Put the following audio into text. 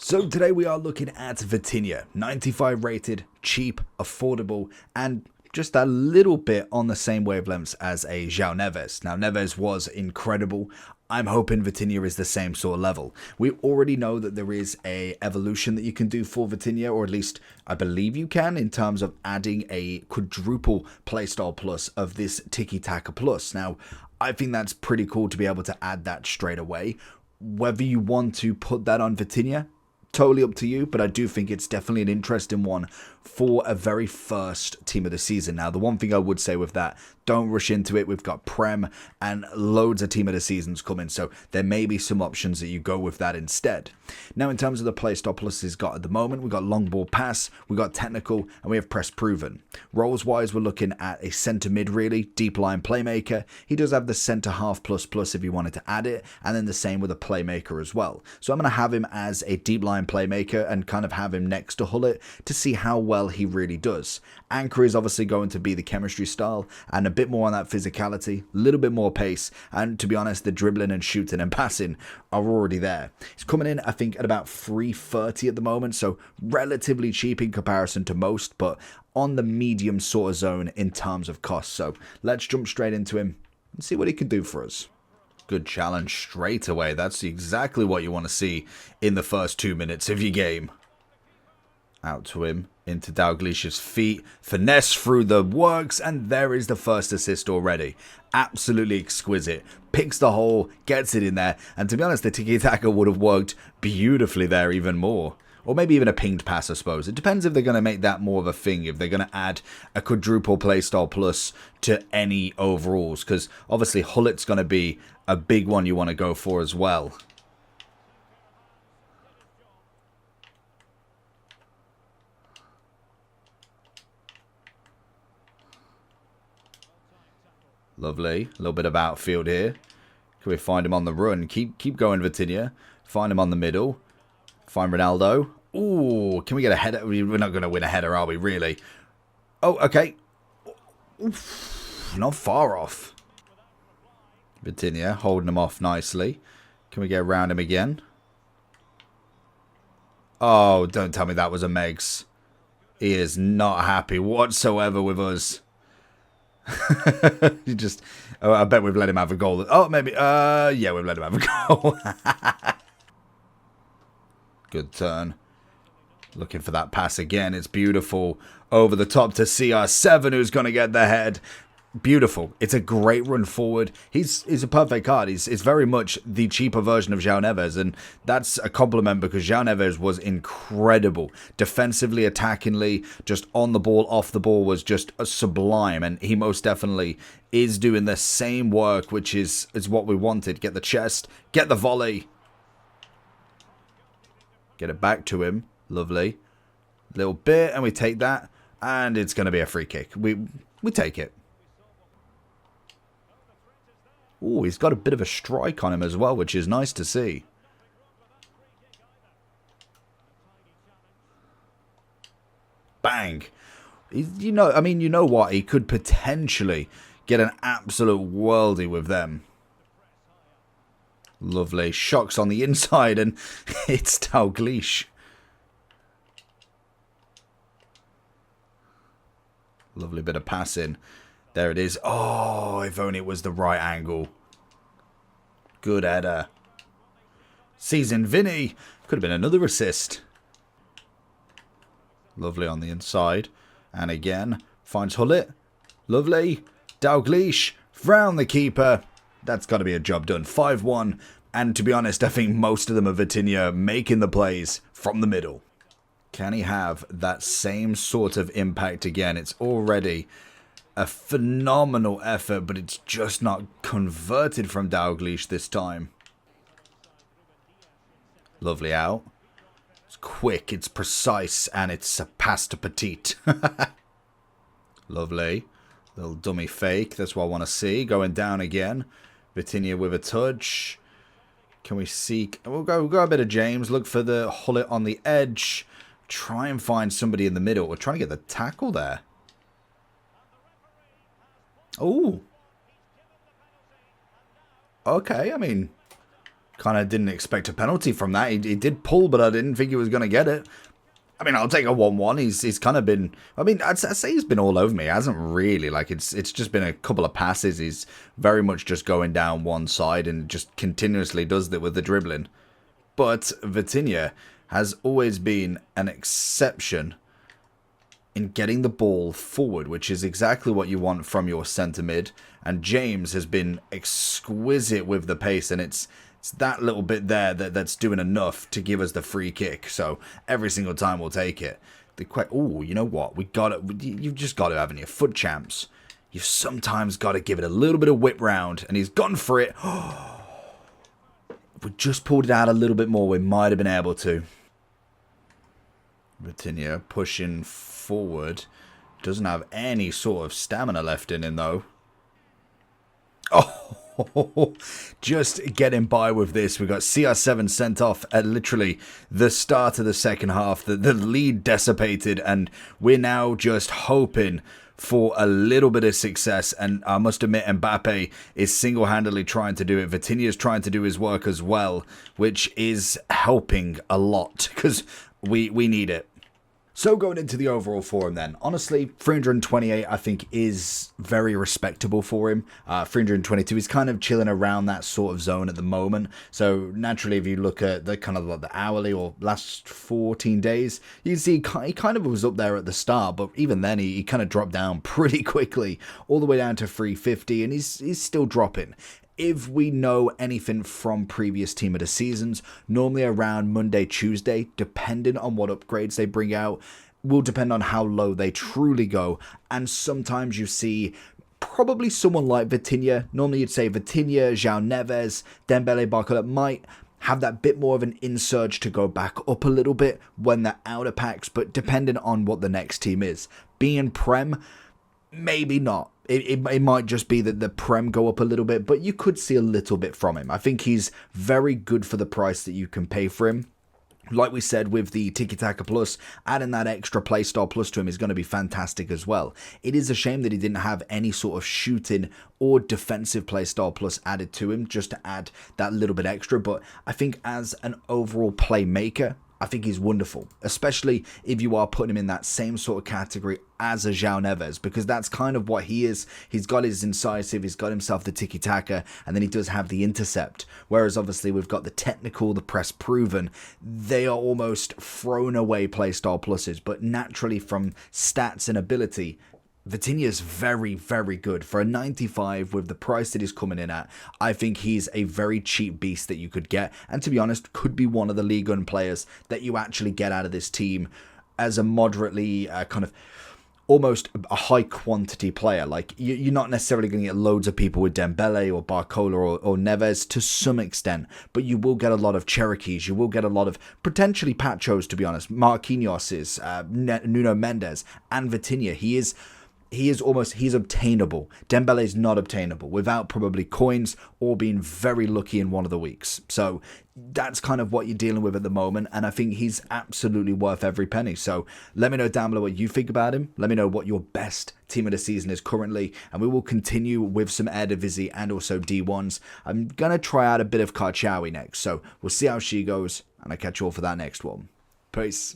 So today we are looking at Vitinha, 95 rated, cheap, affordable, and just a little bit on the same wavelengths as a João Neves. Now Neves was incredible. I'm hoping Vitinha is the same sort of level. We already know that there is a evolution that you can do for Vitinha, or at least I believe you can, in terms of adding a quadruple playstyle plus of this tiki-taka plus. Now, I think that's pretty cool to be able to add that straight away. Whether you want to put that on Vitinha, totally up to you, but I do think it's definitely an interesting one for a very first team of the season. Now, the one thing I would say with that, don't rush into it. We've got Prem and loads of team of the seasons coming, so there may be some options that you go with that instead. Now, in terms of the playstyle plus he's got at the moment, we've got long ball pass, we've got technical, and we have press proven. Roles wise, we're looking at a centre mid, really, deep line playmaker. He does have the centre half plus plus if you wanted to add it, and then the same with a playmaker as well. So I'm going to have him as a deep line playmaker and kind of have him next to Hullet to see how well he really does. Anchor is obviously going to be the chemistry style and a bit more on that physicality, a little bit more pace, and to be honest, the dribbling and shooting and passing are already there. He's coming in, I think, at about 330 at the moment, so relatively cheap in comparison to most, but on the medium sort of zone in terms of cost. So let's jump straight into him and see what he can do for us. Good challenge straight away. That's exactly what you want to see in the first 2 minutes of your game. Out to him, into Dalglish's feet, finesse through the works, and there is the first assist already. Absolutely exquisite. Picks the hole, gets it in there, and to be honest, the tiki-taka would have worked beautifully there even more. Or maybe even a pinged pass, I suppose. It depends if they're going to make that more of a thing, if they're going to add a quadruple playstyle plus to any overalls, because obviously Hullet's going to be a big one you want to go for as well. Lovely. A little bit of outfield here. Can we find him on the run? Keep going, Vitinha. Find him on the middle. Find Ronaldo. Ooh, can we get a header? We're not going to win a header, are we, really? Oh, okay. Oof, not far off. Vitinha holding him off nicely. Can we get around him again? Oh, don't tell me that was a Megs. He is not happy whatsoever with us. You just, oh, I bet we've let him have a goal. Oh, maybe, yeah, we've let him have a goal. Good turn. Looking for that pass again. It's beautiful. Over the top to CR7, who's going to get the head. Beautiful. It's a great run forward. He's a perfect card. He's very much the cheaper version of João Neves, and that's a compliment because João Neves was incredible. Defensively, attackingly, just on the ball, off the ball was just a sublime, and he most definitely is doing the same work, which is what we wanted. Get the chest, get the volley. Get it back to him. Lovely. Little bit, and we take that, and it's going to be a free kick. We take it. Oh, he's got a bit of a strike on him as well, which is nice to see. Bang. You know what? He could potentially get an absolute worldie with them. Lovely. Shocks on the inside, and it's Dalglish. Lovely bit of passing. There it is. Oh, if only it was the right angle. Good header. Seasoned Vinny. Could have been another assist. Lovely on the inside. And again, finds Hullet. Lovely. Dalglish. Round the keeper. That's got to be a job done. 5-1. And to be honest, I think most of them are Vitinha making the plays from the middle. Can he have that same sort of impact again? It's already a phenomenal effort, but it's just not converted from Dalglish this time. Lovely out. It's quick, it's precise, and it's a passe to petite. Lovely. Little dummy fake. That's what I want to see. Going down again. Vitinha with a touch. Can we seek? We'll go a bit of James. Look for the Hullet on the edge. Try and find somebody in the middle. We're trying to get the tackle there. Oh. Okay, I mean, Kind of didn't expect a penalty from that. He did pull, but I didn't think he was going to get it. I mean, I'll take a 1-1. He's kind of been... I mean, I'd say he's been all over me. He hasn't really. Like, it's just been a couple of passes. He's very much just going down one side and just continuously does that with the dribbling. But Vitinha has always been an exception in getting the ball forward, which is exactly what you want from your centre mid. And James has been exquisite with the pace, and it's that little bit there that's doing enough to give us the free kick. So every single time we'll take it. Oh, you know what? We got it. You've just got to, haven't you? Foot champs. You've sometimes got to give it a little bit of whip round, and he's gone for it. If we just pulled it out a little bit more, we might have been able to. Vitinha pushing forward. Doesn't have any sort of stamina left in him, though. Oh, just getting by with this. We got CR7 sent off at literally the start of the second half. The lead dissipated, and we're now just hoping for a little bit of success. And I must admit, Mbappe is single-handedly trying to do it. Vitinha is trying to do his work as well, which is helping a lot because we need it. So going into the overall for him then, honestly, 328 I think is very respectable for him. 322, he's kind of chilling around that sort of zone at the moment. So naturally, if you look at the kind of like the hourly or last 14 days, you can see he kind of was up there at the start, but even then he kind of dropped down pretty quickly, all the way down to 350, and he's still dropping. If we know anything from previous Team of the Seasons, normally around Monday, Tuesday, depending on what upgrades they bring out, will depend on how low they truly go. And sometimes you see probably someone like Vitinha. Normally you'd say Vitinha, João Neves, Dembele, Barcola might have that bit more of an insurge to go back up a little bit when they're out of packs, but depending on what the next team is. Being Prem, maybe not. It might just be that the Prem go up a little bit, but you could see a little bit from him. I think he's very good for the price that you can pay for him. Like we said with the Tiki Taka Plus, adding that extra playstyle plus to him is going to be fantastic as well. It is a shame that he didn't have any sort of shooting or defensive playstyle plus added to him just to add that little bit extra, but I think as an overall playmaker, I think he's wonderful, especially if you are putting him in that same sort of category as a João Neves, because that's kind of what he is. He's got his incisive, he's got himself the tiki-taka, and then he does have the intercept. Whereas obviously we've got the technical, the press proven. They are almost thrown away playstyle pluses, but naturally from stats and ability, Vitinha is very, very good. For a 95 with the price that he's coming in at, I think he's a very cheap beast that you could get. And to be honest, could be one of the League One players that you actually get out of this team as a moderately kind of almost a high quantity player. Like you're not necessarily going to get loads of people with Dembele or Barcola or Neves to some extent, but you will get a lot of Cherokees. You will get a lot of potentially Pachos, to be honest, Marquinhos, Nuno Mendes, and Vitinha. He's obtainable. Dembele is not obtainable without probably coins or being very lucky in one of the weeks. So that's kind of what you're dealing with at the moment, and I think he's absolutely worth every penny. So let me know down below what you think about him. Let me know what your best team of the season is currently, and we will continue with some Eredivisie and also D1s. I'm going to try out a bit of Karchawi next, so we'll see how she goes, and I'll catch you all for that next one. Peace.